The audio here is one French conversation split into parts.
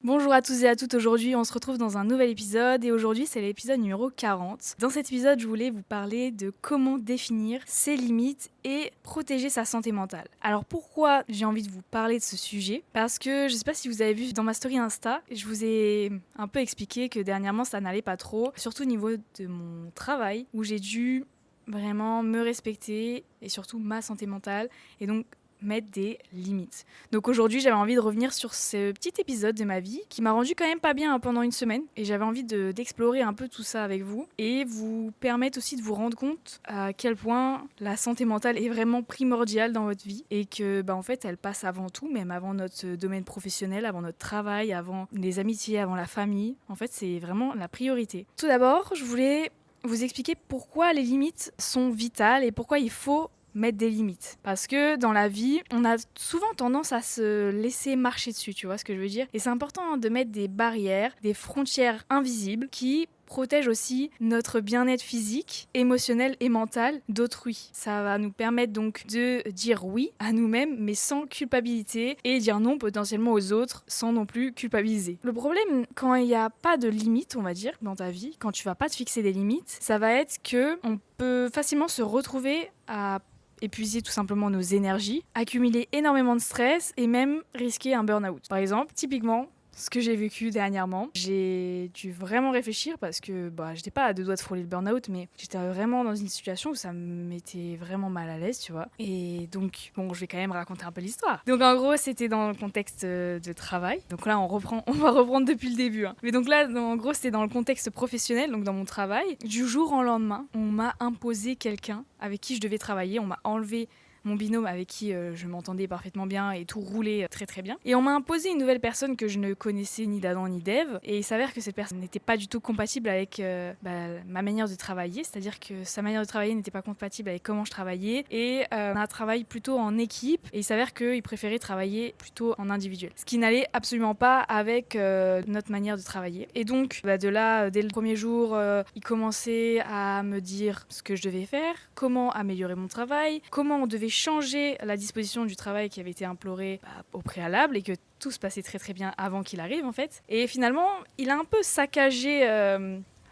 Bonjour à tous et à toutes, aujourd'hui on se retrouve dans un nouvel épisode et aujourd'hui c'est l'épisode numéro 40. Dans cet épisode je voulais vous parler de comment définir ses limites et protéger sa santé mentale. Alors pourquoi j'ai envie de vous parler de ce sujet? Parce que je sais pas si vous avez vu dans ma story Insta, je vous ai un peu expliqué que dernièrement ça n'allait pas trop, surtout au niveau de mon travail où j'ai dû vraiment me respecter et surtout ma santé mentale et donc mettre des limites. Donc aujourd'hui, j'avais envie de revenir sur ce petit épisode de ma vie qui m'a rendu quand même pas bien pendant une semaine et j'avais envie d'explorer un peu tout ça avec vous et vous permettre aussi de vous rendre compte à quel point la santé mentale est vraiment primordiale dans votre vie et que en fait, elle passe avant tout, même avant notre domaine professionnel, avant notre travail, avant les amitiés, avant la famille. En fait, c'est vraiment la priorité. Tout d'abord, je voulais vous expliquer pourquoi les limites sont vitales et pourquoi il faut mettre des limites. Parce que dans la vie, on a souvent tendance à se laisser marcher dessus, tu vois ce que je veux dire? Et c'est important de mettre des barrières, des frontières invisibles qui protègent aussi notre bien-être physique, émotionnel et mental d'autrui. Ça va nous permettre donc de dire oui à nous-mêmes mais sans culpabilité et dire non potentiellement aux autres sans non plus culpabiliser. Le problème quand il n'y a pas de limite, on va dire, dans ta vie, quand tu vas pas te fixer des limites, ça va être que on peut facilement se retrouver à épuiser tout simplement nos énergies, accumuler énormément de stress et même risquer un burn-out. Par exemple, typiquement, ce que j'ai vécu dernièrement, j'ai dû vraiment réfléchir parce que j'étais pas à deux doigts de frôler le burn-out, mais j'étais vraiment dans une situation où ça me mettait vraiment mal à l'aise, tu vois. Et donc, je vais quand même raconter un peu l'histoire. Donc en gros, c'était dans le contexte de travail. Donc là, on va reprendre depuis le début. Mais donc là, en gros, c'était dans le contexte professionnel, donc dans mon travail. Du jour au lendemain, on m'a imposé quelqu'un avec qui je devais travailler. On m'a enlevé mon binôme avec qui je m'entendais parfaitement bien et tout roulait très très bien. Et on m'a imposé une nouvelle personne que je ne connaissais ni d'Adam ni d'Ève. Et il s'avère que cette personne n'était pas du tout compatible avec ma manière de travailler. C'est-à-dire que sa manière de travailler n'était pas compatible avec comment je travaillais. Et on a travaillé plutôt en équipe. Et il s'avère qu'il préférait travailler plutôt en individuel. Ce qui n'allait absolument pas avec notre manière de travailler. Et donc de là, dès le premier jour, il commençait à me dire ce que je devais faire, comment améliorer mon travail, comment on devait changer la disposition du travail qui avait été implorée au préalable et que tout se passait très très bien avant qu'il arrive en fait. Et finalement, il a un peu saccagé...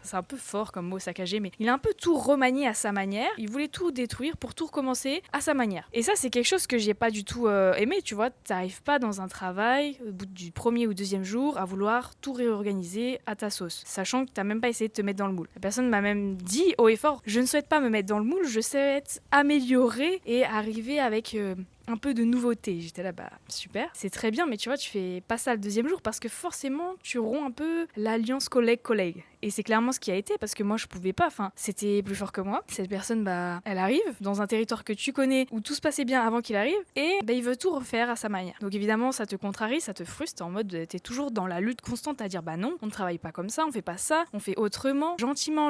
c'est un peu fort comme mot saccagé, mais il a un peu tout remanié à sa manière. Il voulait tout détruire pour tout recommencer à sa manière. Et ça, c'est quelque chose que j'ai pas du tout aimé, tu vois. T'arrives pas dans un travail, au bout du premier ou deuxième jour, à vouloir tout réorganiser à ta sauce, sachant que t'as même pas essayé de te mettre dans le moule. La personne m'a même dit haut et fort, je ne souhaite pas me mettre dans le moule, je souhaite améliorer et arriver avec... un peu de nouveauté. J'étais là, super, c'est très bien, mais tu vois, tu fais pas ça le deuxième jour parce que forcément, tu romps un peu l'alliance collègue-collègue. Et c'est clairement ce qui a été parce que moi, je pouvais pas, c'était plus fort que moi. Cette personne, elle arrive dans un territoire que tu connais où tout se passait bien avant qu'il arrive et il veut tout refaire à sa manière. Donc évidemment, ça te contrarie, ça te frustre, en mode, t'es toujours dans la lutte constante à dire, non, on ne travaille pas comme ça, on fait pas ça, on fait autrement, gentiment.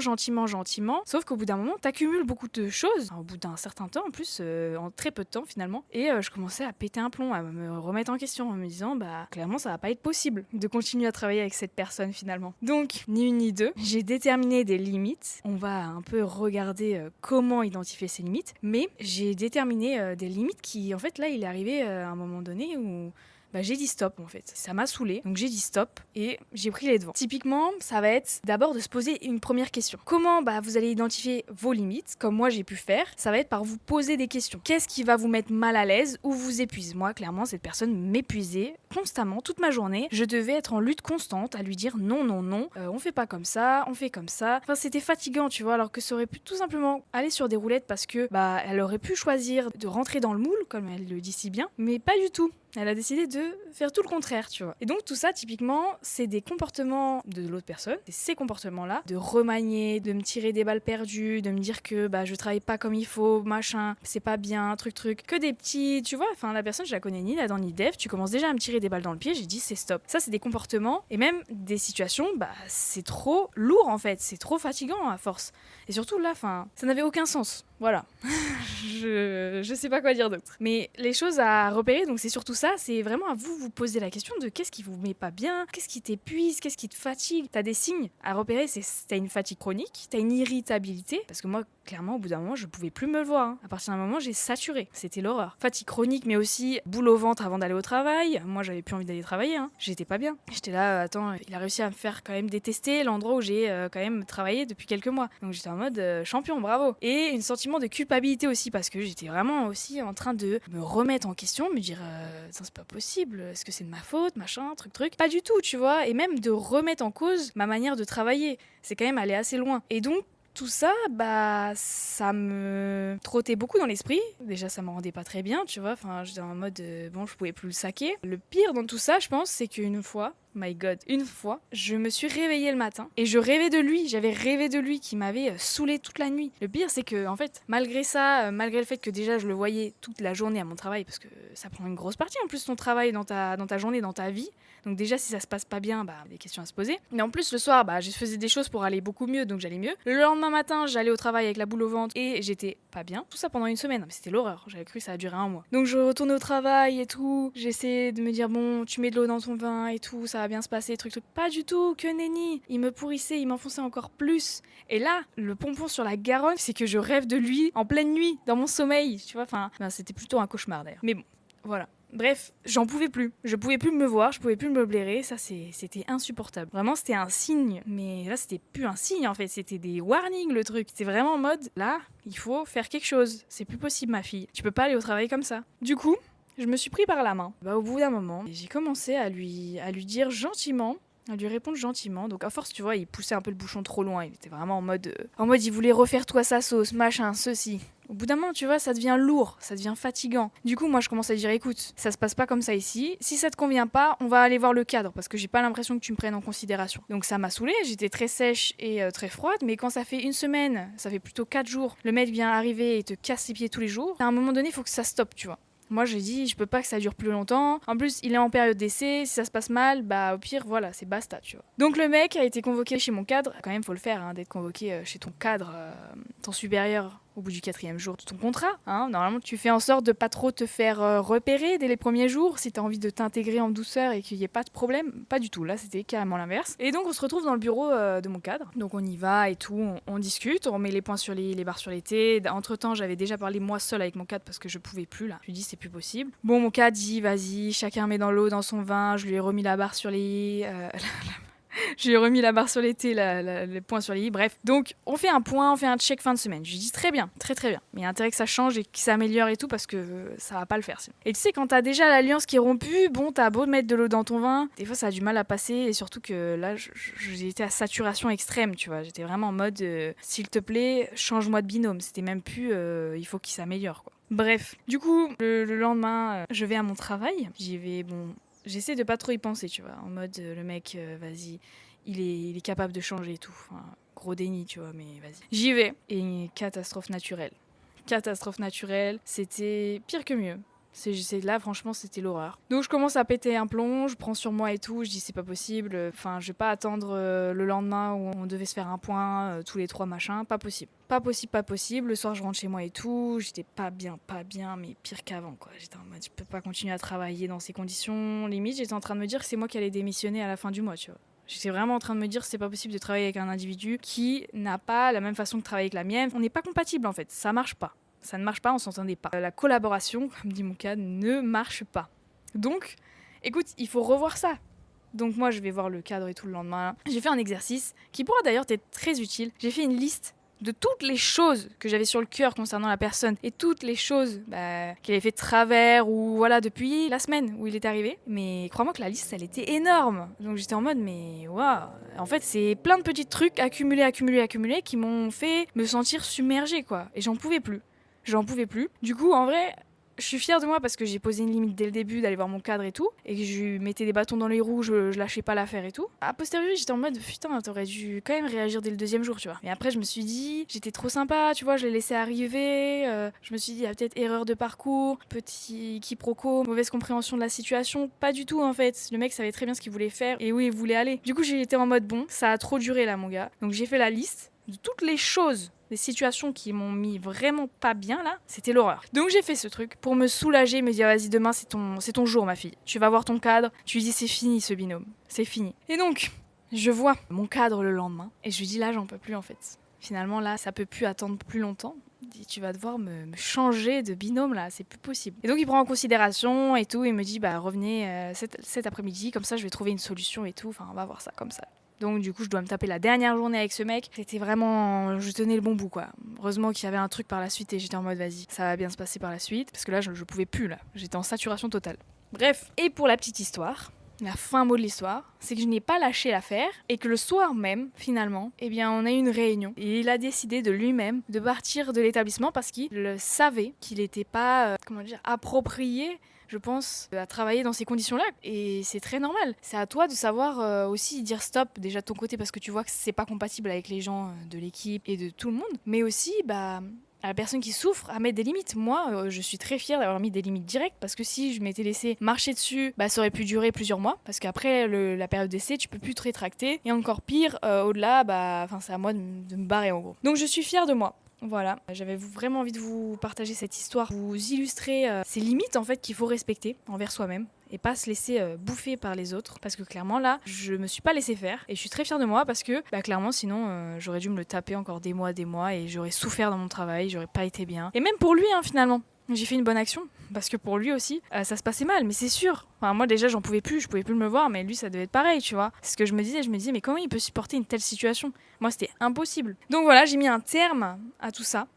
Sauf qu'au bout d'un moment, t'accumules beaucoup de choses, au bout d'un certain temps, en plus, en très peu de temps finalement. Et je commençais à péter un plomb, à me remettre en question en me disant clairement ça va pas être possible de continuer à travailler avec cette personne finalement. Donc ni une ni deux, j'ai déterminé des limites. On va un peu regarder comment identifier ces limites, mais j'ai déterminé des limites qui en fait là il est arrivé à un moment donné où j'ai dit stop en fait. Ça m'a saoulée, donc j'ai dit stop et j'ai pris les devants. Typiquement, ça va être d'abord de se poser une première question. Comment vous allez identifier vos limites, comme moi j'ai pu faire? Ça va être par vous poser des questions. Qu'est-ce qui va vous mettre mal à l'aise ou vous épuise? Moi, clairement, cette personne m'épuisait constamment, toute ma journée. Je devais être en lutte constante à lui dire non, on fait pas comme ça, on fait comme ça. Enfin, c'était fatigant, tu vois, alors que ça aurait pu tout simplement aller sur des roulettes parce que elle aurait pu choisir de rentrer dans le moule, comme elle le dit si bien, mais pas du tout. Elle a décidé de faire tout le contraire, tu vois. Et donc tout ça, typiquement, c'est des comportements de l'autre personne, c'est ces comportements-là, de remanier, de me tirer des balles perdues, de me dire que je travaille pas comme il faut, machin, c'est pas bien, truc. Que des petits, tu vois, la personne, je la connais ni là-dedans ni dev, tu commences déjà à me tirer des balles dans le pied, j'ai dit c'est stop. Ça, c'est des comportements et même des situations, c'est trop lourd en fait, c'est trop fatigant à force. Et surtout là, ça n'avait aucun sens. Voilà. je sais pas quoi dire d'autre. Mais les choses à repérer, donc c'est surtout ça, c'est vraiment à vous poser la question de qu'est-ce qui vous met pas bien, qu'est-ce qui t'épuise, qu'est-ce qui te fatigue. T'as des signes à repérer, c'est t'as une fatigue chronique, t'as une irritabilité, parce que moi, clairement, au bout d'un moment, je pouvais plus me voir. À partir d'un moment, j'ai saturé. C'était l'horreur. Fatigue chronique, mais aussi boule au ventre avant d'aller au travail. Moi, j'avais plus envie d'aller travailler. J'étais pas bien. J'étais là, attends, il a réussi à me faire quand même détester l'endroit où j'ai quand même travaillé depuis quelques mois. Donc j'étais en mode champion, bravo. Et un sentiment de culpabilité aussi, parce que j'étais vraiment aussi en train de me remettre en question, me dire, ça c'est pas possible, est-ce que c'est de ma faute, machin, truc. Pas du tout, tu vois. Et même de remettre en cause ma manière de travailler. C'est quand même aller assez loin. Et donc, tout ça, ça me trottait beaucoup dans l'esprit. Déjà, ça me rendait pas très bien, tu vois. Enfin, j'étais en mode, bon, je pouvais plus le saquer. Le pire dans tout ça, je pense, c'est qu'une fois, my God, une fois, je me suis réveillée le matin et je rêvais de lui. J'avais rêvé de lui qui m'avait saoulée toute la nuit. Le pire, c'est que, en fait, malgré ça, malgré le fait que déjà je le voyais toute la journée à mon travail, parce que ça prend une grosse partie en plus ton travail dans ta journée, dans ta vie. Donc déjà, si ça se passe pas bien, des questions à se poser. Mais en plus, le soir, je faisais des choses pour aller beaucoup mieux, donc j'allais mieux. Le lendemain matin, j'allais au travail avec la boule au ventre et j'étais pas bien. Tout ça pendant une semaine. Mais c'était l'horreur. J'avais cru que ça a duré un mois. Donc je retournais au travail et tout. J'essayais de me dire, bon, tu mets de l'eau dans ton vin et tout, ça va bien se passer, truc. Pas du tout, que nenni. Il me pourrissait, il m'enfonçait encore plus. Et là, le pompon sur la Garonne, c'est que je rêve de lui en pleine nuit, dans mon sommeil. Tu vois, c'était plutôt un cauchemar d'ailleurs. Mais bon, voilà. Bref, j'en pouvais plus. Je pouvais plus me voir, je pouvais plus me blairer. Ça, c'était insupportable. Vraiment, c'était un signe. Mais là, c'était plus un signe en fait. C'était des warnings le truc. C'était vraiment en mode, là, il faut faire quelque chose. C'est plus possible, ma fille. Tu peux pas aller au travail comme ça. Du coup, je me suis pris par la main. Au bout d'un moment, j'ai commencé à lui dire gentiment, à lui répondre gentiment. Donc à force, tu vois, il poussait un peu le bouchon trop loin. Il était vraiment en mode, il voulait refaire tout à sa sauce, machin, ceci. Au bout d'un moment, tu vois, ça devient lourd, ça devient fatigant. Du coup, moi, je commence à dire, écoute, ça se passe pas comme ça ici. Si ça te convient pas, on va aller voir le cadre, parce que j'ai pas l'impression que tu me prennes en considération. Donc ça m'a saoulée, j'étais très sèche et très froide, mais quand ça fait une semaine, ça fait plutôt 4 jours, le mec vient arriver et te casse les pieds tous les jours, à un moment donné, il faut que ça stoppe, tu vois. Moi, j'ai dit, je peux pas que ça dure plus longtemps. En plus, il est en période d'essai. Si ça se passe mal, au pire, voilà, c'est basta, tu vois. Donc, le mec a été convoqué chez mon cadre. Quand même, faut le faire, d'être convoqué chez ton cadre, ton supérieur, au bout du 4e jour de ton contrat. Normalement, tu fais en sorte de pas trop te faire repérer dès les premiers jours. Si t'as envie de t'intégrer en douceur et qu'il y ait pas de problème, pas du tout. Là, c'était carrément l'inverse. Et donc, on se retrouve dans le bureau de mon cadre. Donc, on y va et tout, on discute, on met les points sur les barres sur les T. Entre-temps, j'avais déjà parlé moi seule avec mon cadre parce que je pouvais plus, là. Je lui dis, c'est plus possible. Bon, mon cadre dit, vas-y, chacun met dans l'eau, dans son vin. Je lui ai remis la barre sur les i. Je lui ai remis la barre sur les T, les points sur les i, bref. Donc, on fait un point, on fait un check fin de semaine. Je lui dis très bien, très très bien. Mais il y a intérêt que ça change et que ça améliore et tout parce que ça va pas le faire sinon. Et tu sais, quand t'as déjà l'alliance qui est rompue, bon, t'as beau mettre de l'eau dans ton vin, des fois ça a du mal à passer et surtout que là, j'ai été à saturation extrême, tu vois. J'étais vraiment en mode, s'il te plaît, change-moi de binôme. C'était même plus, il faut qu'il s'améliore, quoi. Bref, du coup, le lendemain, je vais à mon travail. J'y vais, bon. J'essaie de pas trop y penser, tu vois, en mode le mec, vas-y, il est capable de changer et tout. Enfin, gros déni, tu vois, mais vas-y. J'y vais. Et catastrophe naturelle. Catastrophe naturelle, c'était pire que mieux. Là, franchement, c'était l'horreur. Donc, je commence à péter un plomb, je prends sur moi et tout. Je dis, c'est pas possible. Enfin, je vais pas attendre le lendemain où on devait se faire un point, tous les 3 machins. Pas possible. Pas possible, pas possible. Le soir, je rentre chez moi et tout. J'étais pas bien, mais pire qu'avant, quoi. J'étais en mode, je peux pas continuer à travailler dans ces conditions. Limite, j'étais en train de me dire que c'est moi qui allais démissionner à la fin du mois, tu vois. J'étais vraiment en train de me dire que c'est pas possible de travailler avec un individu qui n'a pas la même façon de travailler que la mienne. On n'est pas compatible, en fait. Ça marche pas. Ça ne marche pas, on s'entendait pas. La collaboration, comme dit mon cadre, ne marche pas. Donc, écoute, il faut revoir ça. Donc moi, je vais voir le cadre et tout le lendemain. J'ai fait un exercice qui pourra d'ailleurs être très utile. J'ai fait une liste de toutes les choses que j'avais sur le cœur concernant la personne et toutes les choses qu'il avait fait de travers ou voilà depuis la semaine où il est arrivé. Mais crois-moi que la liste, elle était énorme. Donc j'étais en mode, mais waouh. En fait, c'est plein de petits trucs accumulés qui m'ont fait me sentir submergée, quoi. Et j'en pouvais plus. Du coup, en vrai, je suis fière de moi parce que j'ai posé une limite dès le début d'aller voir mon cadre et tout, et que je lui mettais des bâtons dans les roues, je lâchais pas l'affaire et tout. A posteriori, j'étais en mode putain, t'aurais dû quand même réagir dès le 2e jour, tu vois. Mais après, je me suis dit, j'étais trop sympa, tu vois, je l'ai laissé arriver. Je me suis dit, il y a peut-être erreur de parcours, petit quiproquo, mauvaise compréhension de la situation. Pas du tout en fait. Le mec savait très bien ce qu'il voulait faire et où il voulait aller. Du coup, j'ai été en mode bon, ça a trop duré là, mon gars. Donc j'ai fait la liste. de toutes les choses, des situations qui m'ont mis vraiment pas bien là, c'était l'horreur. Donc j'ai fait ce truc pour me soulager, me dire vas-y demain c'est ton jour ma fille. Tu vas voir ton cadre, tu lui dis c'est fini ce binôme, c'est fini. Et donc je vois mon cadre le lendemain et je lui dis là j'en peux plus en fait. Finalement là ça peut plus attendre plus longtemps. Il dit tu vas devoir me changer de binôme là, c'est plus possible. Et donc il prend en considération et tout, il me dit bah revenez cet après-midi, comme ça je vais trouver une solution et tout, enfin on va voir ça comme ça. Donc du coup je dois me taper la dernière journée avec ce mec. C'était vraiment, je tenais le bon bout quoi. Heureusement qu'il y avait un truc par la suite et j'étais en mode vas-y, ça va bien se passer par la suite. Parce que là je pouvais plus là, j'étais en saturation totale. Bref, et pour la petite histoire, la fin mot de l'histoire, c'est que je n'ai pas lâché l'affaire et que le soir même, finalement, eh bien on a eu une réunion et il a décidé de lui-même de partir de l'établissement parce qu'il savait qu'il n'était pas, approprié, je pense, à travailler dans ces conditions-là. Et c'est très normal. C'est à toi de savoir aussi dire stop déjà de ton côté parce que tu vois que c'est pas compatible avec les gens de l'équipe et de tout le monde. Mais aussi, à la personne qui souffre à mettre des limites. Moi, je suis très fière d'avoir mis des limites directes parce que si je m'étais laissé marcher dessus, ça aurait pu durer plusieurs mois parce qu'après la période d'essai, tu peux plus te rétracter. Et encore pire, au-delà, c'est à moi de me barrer en gros. Donc je suis fière de moi. Voilà, j'avais vraiment envie de vous partager cette histoire, vous illustrer ces limites en fait qu'il faut respecter envers soi-même et pas se laisser bouffer par les autres parce que clairement là, je me suis pas laissé faire et je suis très fière de moi parce que clairement sinon j'aurais dû me le taper encore des mois et j'aurais souffert dans mon travail, j'aurais pas été bien. Et même pour lui finalement. J'ai fait une bonne action parce que pour lui aussi ça se passait mal, mais c'est sûr. Enfin, moi déjà je pouvais plus me voir, mais lui ça devait être pareil, tu vois. C'est ce que je me disais mais comment il peut supporter une telle situation? Moi c'était impossible. Donc voilà, j'ai mis un terme à tout ça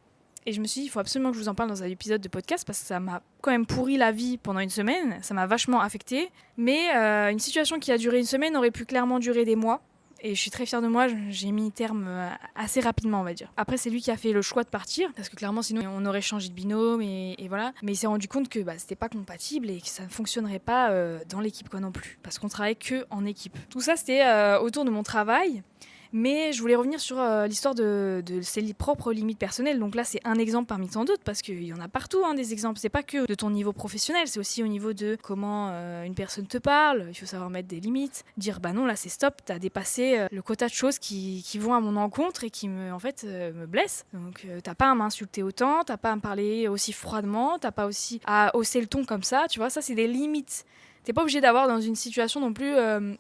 et je me suis dit il faut absolument que je vous en parle dans un épisode de podcast parce que ça m'a quand même pourri la vie pendant une semaine, ça m'a vachement affectée. Mais une situation qui a duré une semaine aurait pu clairement durer des mois. Et je suis très fière de moi, j'ai mis terme assez rapidement on va dire. Après c'est lui qui a fait le choix de partir, parce que clairement sinon on aurait changé de binôme et voilà. Mais il s'est rendu compte que c'était pas compatible et que ça ne fonctionnerait pas dans l'équipe quoi non plus. Parce qu'on travaille que en équipe. Tout ça c'était autour de mon travail. Mais je voulais revenir sur l'histoire de ses propres limites personnelles. Donc là, c'est un exemple parmi tant d'autres, parce qu'il y en a partout des exemples. C'est pas que de ton niveau professionnel, c'est aussi au niveau de comment une personne te parle. Il faut savoir mettre des limites. Dire non, là c'est stop, t'as dépassé le quota de choses qui vont à mon encontre et qui me blessent. Donc t'as pas à m'insulter autant, t'as pas à me parler aussi froidement, t'as pas aussi à hausser le ton comme ça. Tu vois, ça c'est des limites. T'es pas obligé d'avoir dans une situation non plus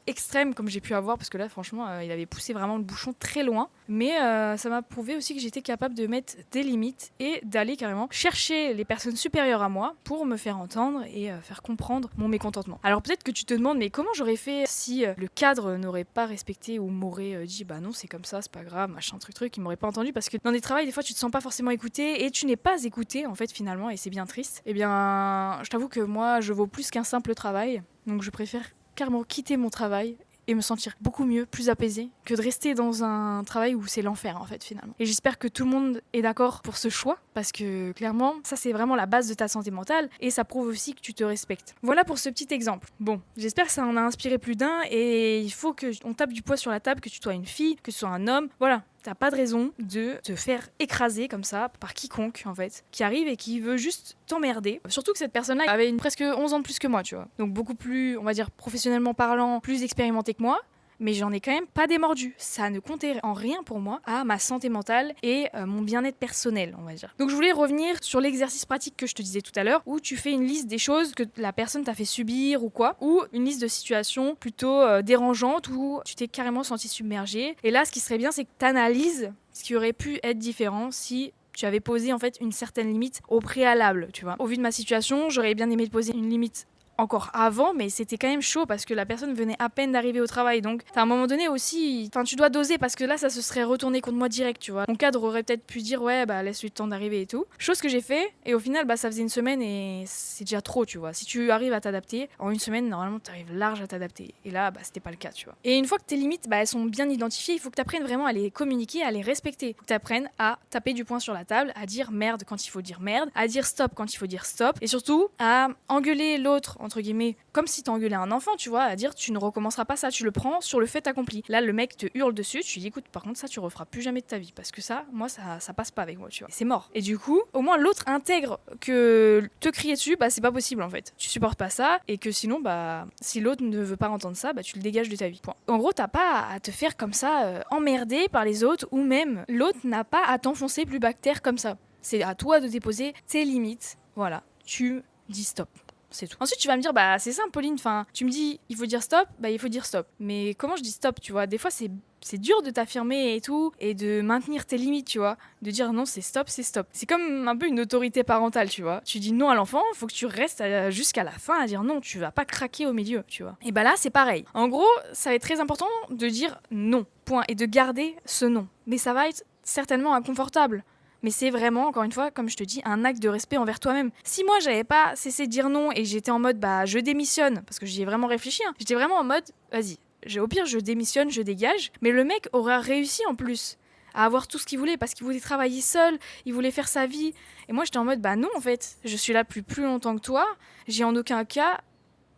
extrême comme j'ai pu avoir, parce que là franchement il avait poussé vraiment le bouchon très loin, mais ça m'a prouvé aussi que j'étais capable de mettre des limites et d'aller carrément chercher les personnes supérieures à moi pour me faire entendre et faire comprendre mon mécontentement. Alors peut-être que tu te demandes mais comment j'aurais fait si le cadre n'aurait pas respecté ou m'aurait dit non c'est comme ça, c'est pas grave, machin truc, il m'aurait pas entendu, parce que dans des travails des fois tu te sens pas forcément écouté et tu n'es pas écouté en fait finalement, et c'est bien triste. Eh bien je t'avoue que moi je vaux plus qu'un simple travail. Donc je préfère carrément quitter mon travail et me sentir beaucoup mieux, plus apaisée, que de rester dans un travail où c'est l'enfer en fait finalement. Et j'espère que tout le monde est d'accord pour ce choix, parce que clairement, ça c'est vraiment la base de ta santé mentale et ça prouve aussi que tu te respectes. Voilà pour ce petit exemple. Bon, j'espère que ça en a inspiré plus d'un et il faut qu'on tape du poing sur la table, que tu sois une fille, que tu sois un homme, voilà. T'as pas de raison de te faire écraser comme ça par quiconque en fait, qui arrive et qui veut juste t'emmerder. Surtout que cette personne-là avait presque 11 ans de plus que moi, tu vois. Donc beaucoup plus, on va dire professionnellement parlant, plus expérimenté que moi. Mais j'en ai quand même pas démordu. Ça ne comptait en rien pour moi à ma santé mentale et mon bien-être personnel, on va dire. Donc je voulais revenir sur l'exercice pratique que je te disais tout à l'heure, où tu fais une liste des choses que la personne t'a fait subir ou quoi, ou une liste de situations plutôt dérangeantes où tu t'es carrément senti submergé. Et là, ce qui serait bien, c'est que tu analyses ce qui aurait pu être différent si tu avais posé en fait une certaine limite au préalable, tu vois. Au vu de ma situation, j'aurais bien aimé te poser une limite encore avant, mais c'était quand même chaud parce que la personne venait à peine d'arriver au travail. Donc à un moment donné aussi, tu dois doser, parce que là ça se serait retourné contre moi direct, tu vois. Mon cadre aurait peut-être pu dire ouais laisse-lui le temps d'arriver et tout, chose que j'ai fait, et au final ça faisait une semaine et c'est déjà trop, tu vois. Si tu arrives à t'adapter en une semaine, normalement tu arrives large à t'adapter, et là c'était pas le cas, tu vois. Et une fois que tes limites elles sont bien identifiées, il faut que tu apprennes vraiment à les communiquer, à les respecter. Il faut que tu apprennes à taper du poing sur la table, à dire merde quand il faut dire merde, à dire stop quand il faut dire stop, et surtout à engueuler l'autre entre guillemets, comme si t'engueulais un enfant, tu vois, à dire tu ne recommenceras pas ça, tu le prends sur le fait accompli. Là, le mec te hurle dessus, tu lui dis écoute, par contre, ça tu referas plus jamais de ta vie, parce que ça, moi, ça passe pas avec moi, tu vois. Et c'est mort. Et du coup, au moins l'autre intègre que te crier dessus, bah c'est pas possible en fait. Tu supportes pas ça, et que sinon, bah si l'autre ne veut pas entendre ça, bah tu le dégages de ta vie. Point. En gros, t'as pas à te faire comme ça emmerder par les autres, ou même l'autre n'a pas à t'enfoncer plus bactère comme ça. C'est à toi de déposer tes limites. Voilà, tu dis stop. C'est tout. Ensuite, tu vas me dire, bah c'est simple, Pauline. Enfin, tu me dis, il faut dire stop, bah il faut dire stop. Mais comment je dis stop, tu vois? Des fois, c'est dur de t'affirmer et tout, et de maintenir tes limites, tu vois. De dire non, c'est stop, c'est stop. C'est comme un peu une autorité parentale, tu vois. Tu dis non à l'enfant, il faut que tu restes jusqu'à la fin à dire non, tu vas pas craquer au milieu, tu vois. Et bah là, c'est pareil. En gros, ça va être très important de dire non, point, et de garder ce non. Mais ça va être certainement inconfortable. Mais c'est vraiment, encore une fois, comme je te dis, un acte de respect envers toi-même. Si moi, j'avais pas cessé de dire non et j'étais en mode, bah, je démissionne, parce que j'y ai vraiment réfléchi, hein. J'étais vraiment en mode, vas-y, au pire, je démissionne, je dégage. Mais le mec aura réussi en plus à avoir tout ce qu'il voulait, parce qu'il voulait travailler seul, il voulait faire sa vie. Et moi, j'étais en mode, bah non, en fait, je suis là depuis plus longtemps que toi, j'ai en aucun cas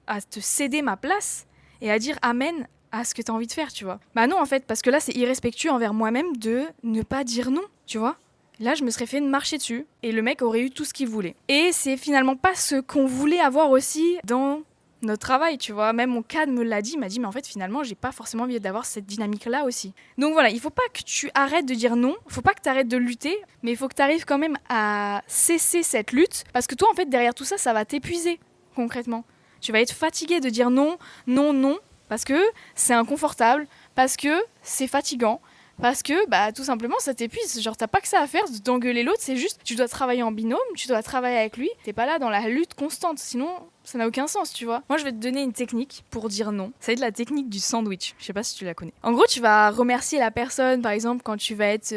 à te céder ma place et à dire amen à ce que t'as envie de faire, tu vois. Bah non, en fait, parce que là, c'est irrespectueux envers moi-même de ne pas dire non, tu vois. Là, je me serais fait marcher dessus et le mec aurait eu tout ce qu'il voulait. Et c'est finalement pas ce qu'on voulait avoir aussi dans notre travail, tu vois. Même mon cadre me l'a dit, il m'a dit, mais en fait, finalement, j'ai pas forcément envie d'avoir cette dynamique-là aussi. Donc voilà, il faut pas que tu arrêtes de dire non, il faut pas que tu arrêtes de lutter, mais il faut que tu arrives quand même à cesser cette lutte, parce que toi, en fait, derrière tout ça, ça va t'épuiser, concrètement. Tu vas être fatigué de dire non, non, non, parce que c'est inconfortable, parce que c'est fatigant, parce que, bah, tout simplement, ça t'épuise. Genre, t'as pas que ça à faire d'engueuler l'autre, c'est juste, tu dois travailler en binôme, tu dois travailler avec lui. T'es pas là dans la lutte constante, sinon, ça n'a aucun sens, tu vois. Moi, je vais te donner une technique pour dire non. Ça va être la technique du sandwich. Je sais pas si tu la connais. En gros, tu vas remercier la personne, par exemple, quand tu vas être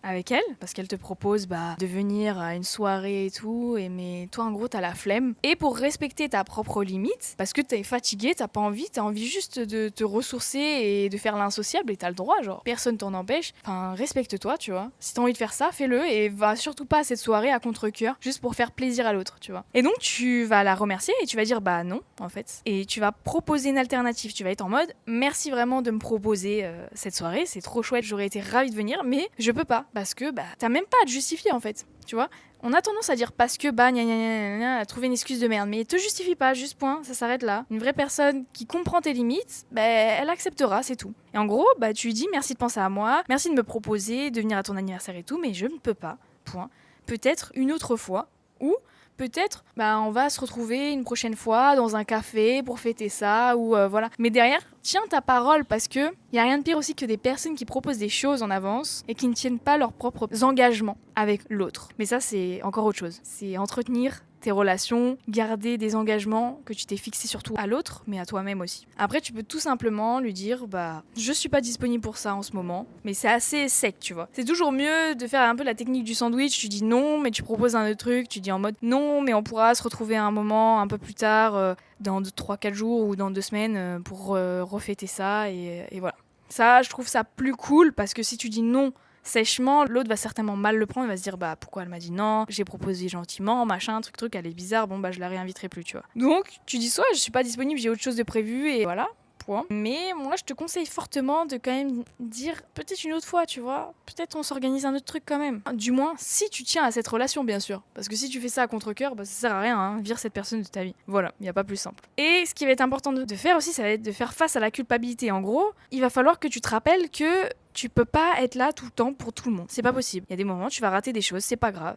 avec elle, parce qu'elle te propose, bah, de venir à une soirée et tout, mais toi, en gros, t'as la flemme. Et pour respecter ta propre limite, parce que t'es fatigué, t'as pas envie, t'as envie juste de te ressourcer et de faire l'insociable, et t'as le droit, genre, personne t'en empêche. Enfin, respecte-toi, tu vois. Si t'as envie de faire ça, fais-le, et va surtout pas à cette soirée à contre-cœur, juste pour faire plaisir à l'autre, tu vois. Et donc, tu vas la remercier, et tu vas dire bah non en fait, et tu vas proposer une alternative. Tu vas être en mode merci vraiment de me proposer cette soirée, c'est trop chouette, j'aurais été ravie de venir, mais je peux pas parce que bah t'as même pas à te justifier en fait, tu vois. On a tendance à dire parce que bah gna gna gna gna, à trouver une excuse de merde, mais te justifie pas, juste point, ça s'arrête là. Une vraie personne qui comprend tes limites, bah elle acceptera, c'est tout. Et en gros, bah tu lui dis merci de penser à moi, merci de me proposer de venir à ton anniversaire et tout, mais je ne peux pas, point. Peut-être une autre fois, ou peut-être, bah, on va se retrouver une prochaine fois dans un café pour fêter ça, ou voilà. Mais derrière, tiens ta parole, parce que y a rien de pire aussi que des personnes qui proposent des choses en avance et qui ne tiennent pas leurs propres engagements avec l'autre. Mais ça, c'est encore autre chose. C'est entretenir tes relations, garder des engagements que tu t'es fixés surtout à l'autre, mais à toi-même aussi. Après, tu peux tout simplement lui dire, bah, je suis pas disponible pour ça en ce moment, mais c'est assez sec, tu vois. C'est toujours mieux de faire un peu la technique du sandwich, tu dis non, mais tu proposes un autre truc, tu dis en mode non, mais on pourra se retrouver à un moment un peu plus tard, dans 3-4 jours ou dans 2 semaines, pour refêter ça, et voilà. Ça, je trouve ça plus cool, parce que si tu dis non sèchement, l'autre va certainement mal le prendre, il va se dire bah pourquoi elle m'a dit non, j'ai proposé gentiment, machin, truc, elle est bizarre, bon bah je la réinviterai plus, tu vois. Donc tu dis soit je suis pas disponible, j'ai autre chose de prévu, et voilà. Point. Mais moi, je te conseille fortement de quand même dire peut-être une autre fois, tu vois. Peut-être on s'organise un autre truc quand même. Du moins, si tu tiens à cette relation, bien sûr. Parce que si tu fais ça à contre-cœur, bah ça sert à rien, hein. Vire cette personne de ta vie. Voilà, il n'y a pas plus simple. Et ce qui va être important de faire aussi, ça va être de faire face à la culpabilité. En gros, il va falloir que tu te rappelles que tu peux pas être là tout le temps pour tout le monde. C'est pas possible. Il y a des moments, tu vas rater des choses, c'est pas grave.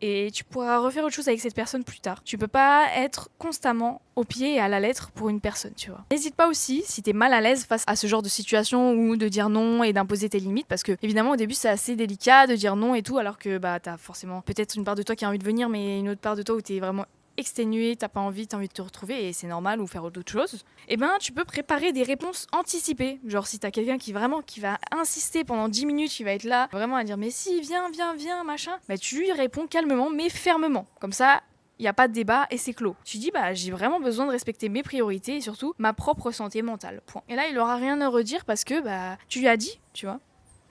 Et tu pourras refaire autre chose avec cette personne plus tard. Tu peux pas être constamment au pied et à la lettre pour une personne, tu vois. N'hésite pas aussi, si t'es mal à l'aise face à ce genre de situation, ou de dire non et d'imposer tes limites, parce que évidemment au début c'est assez délicat de dire non et tout, alors que bah t'as forcément peut-être une part de toi qui a envie de venir, mais une autre part de toi où t'es vraiment exténué, t'as pas envie, t'as envie de te retrouver, et c'est normal, ou faire autre chose. Et ben tu peux préparer des réponses anticipées. Genre si t'as quelqu'un qui va insister pendant 10 minutes, qui va être là vraiment à dire mais si, viens, machin, bah tu lui réponds calmement mais fermement. Comme ça, il n'y a pas de débat et c'est clos. Tu dis bah j'ai vraiment besoin de respecter mes priorités et surtout ma propre santé mentale. Point. Et là il aura rien à redire parce que bah tu lui as dit, tu vois.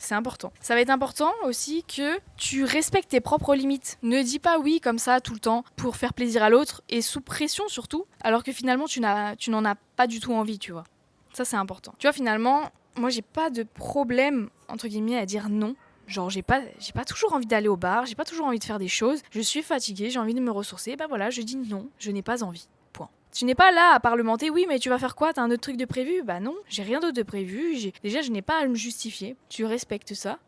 C'est important. Ça va être important aussi que tu respectes tes propres limites. Ne dis pas oui comme ça tout le temps pour faire plaisir à l'autre et sous pression surtout, alors que finalement tu n'en as pas du tout envie, tu vois. Ça, c'est important. Tu vois, finalement, moi, j'ai pas de problème, entre guillemets, à dire non. Genre, j'ai pas toujours envie d'aller au bar, j'ai pas toujours envie de faire des choses. Je suis fatiguée, j'ai envie de me ressourcer. Bah voilà, je dis non, je n'ai pas envie. Point. Tu n'es pas là à parlementer, oui, mais tu vas faire quoi? T'as un autre truc de prévu? Bah non, j'ai rien d'autre de prévu. Déjà, je n'ai pas à me justifier. Tu respectes ça.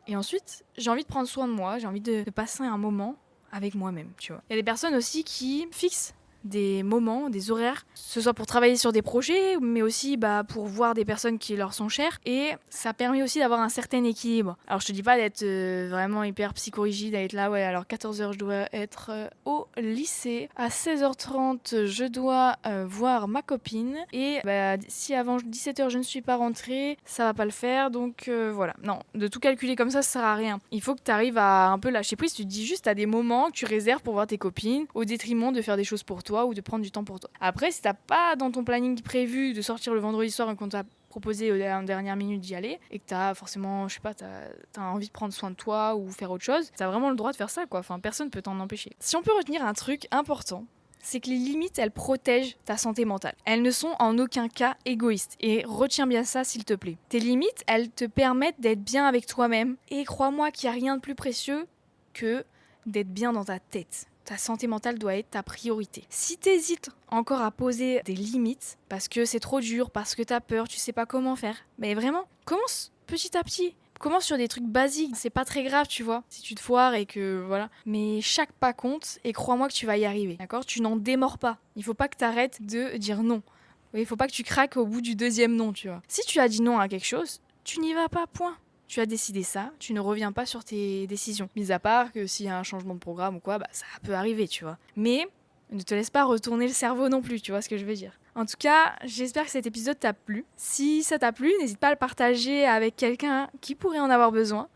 Et ensuite, j'ai envie de prendre soin de moi, j'ai envie de passer un moment avec moi-même, tu vois. Il y a des personnes aussi qui fixent des moments, des horaires, que ce soit pour travailler sur des projets, mais aussi pour voir des personnes qui leur sont chères. Et ça permet aussi d'avoir un certain équilibre. Alors je te dis pas d'être vraiment hyper psychorigide, d'être là, ouais, alors 14h je dois être au lycée, à 16h30 je dois voir ma copine, et si avant 17h je ne suis pas rentrée, ça va pas le faire, donc voilà. Non, de tout calculer comme ça sert à rien. Il faut que tu arrives à un peu lâcher prise, tu te dis juste à des moments que tu réserves pour voir tes copines, au détriment de faire des choses pour toi ou de prendre du temps pour toi. Après, si t'as pas dans ton planning prévu de sortir le vendredi soir quand t'as proposé en dernière minute d'y aller et que t'as forcément, je sais pas, t'as envie de prendre soin de toi ou faire autre chose, t'as vraiment le droit de faire ça, quoi. Enfin, personne peut t'en empêcher. Si on peut retenir un truc important, c'est que les limites, elles protègent ta santé mentale. Elles ne sont en aucun cas égoïstes. Et retiens bien ça, s'il te plaît. Tes limites, elles te permettent d'être bien avec toi-même. Et crois-moi qu'il n'y a rien de plus précieux que d'être bien dans ta tête. Ta santé mentale doit être ta priorité. Si t'hésites encore à poser des limites, parce que c'est trop dur, parce que t'as peur, tu sais pas comment faire, mais vraiment, commence petit à petit. Commence sur des trucs basiques, c'est pas très grave, tu vois, si tu te foires et que voilà. Mais chaque pas compte et crois-moi que tu vas y arriver, d'accord? Tu n'en démords pas. Il faut pas que t'arrêtes de dire non. Il faut pas que tu craques au bout du deuxième non, tu vois. Si tu as dit non à quelque chose, tu n'y vas pas, point. Tu as décidé ça, tu ne reviens pas sur tes décisions. Mis à part que s'il y a un changement de programme ou quoi, ça peut arriver, tu vois. Mais ne te laisse pas retourner le cerveau non plus, tu vois ce que je veux dire. En tout cas, j'espère que cet épisode t'a plu. Si ça t'a plu, n'hésite pas à le partager avec quelqu'un qui pourrait en avoir besoin.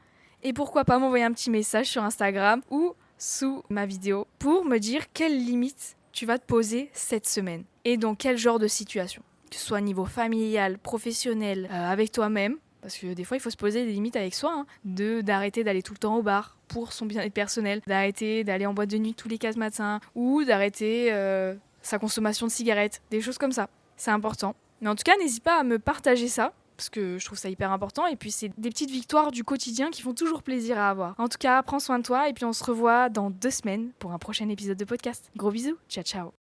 Et pourquoi pas m'envoyer un petit message sur Instagram ou sous ma vidéo pour me dire quelles limites tu vas te poser cette semaine. Et dans quel genre de situation. Que ce soit au niveau familial, professionnel, avec toi-même. Parce que des fois, il faut se poser des limites avec soi, d'arrêter d'aller tout le temps au bar pour son bien-être personnel, d'arrêter d'aller en boîte de nuit tous les 4 matins, ou d'arrêter sa consommation de cigarettes, des choses comme ça. C'est important. Mais en tout cas, n'hésite pas à me partager ça, parce que je trouve ça hyper important, et puis c'est des petites victoires du quotidien qui font toujours plaisir à avoir. En tout cas, prends soin de toi, et puis on se revoit dans 2 semaines pour un prochain épisode de podcast. Gros bisous, ciao ciao.